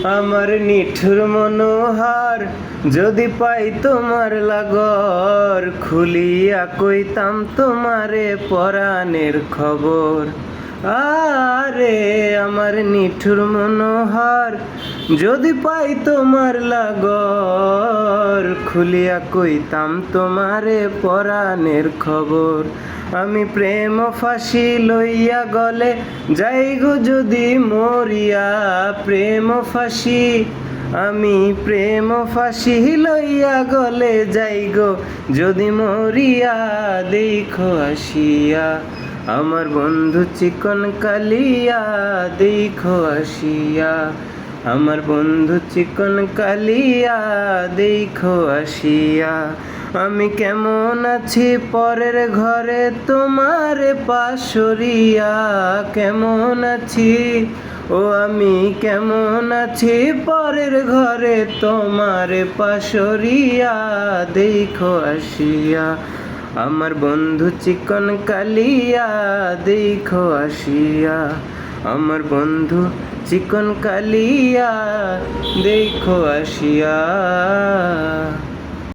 আমার নিঠুর মনোহার যদি পাই তোমার লাগর, খুলিয়া কইতাম তোমারে পরাণের খবর। আরে আমার নিঠুর মনোহার যদি পাই তোমার লাগর, খুলিয়া কইতাম তোমারে পরাণের খবর। আমি প্রেম ফাঁসি লইয়া গলে যাই গো যদি মরিয়া, প্রেম ফাঁসি আমি প্রেম ফাঁসি লইয়া গলে যাই গো যদি মরিয়া। দেখো আসিয়া আমার বন্ধু চিকন কালিয়া, দেখো আসিয়া আমার বন্ধু চিকন কালিয়া, দেখো আসিয়া। আমি কেমন আছি পরের ঘরে তোমার পাশরিয়া, কেমন আছি ও আমি কেমন আছি পরের ঘরে তোমার পাশরিয়া, দেখো আসিয়া আমার বন্ধু চিকন কালিয়া, দেখো আসিয়া আমার বন্ধু চিকন কালিয়া, দেখো আসিয়া।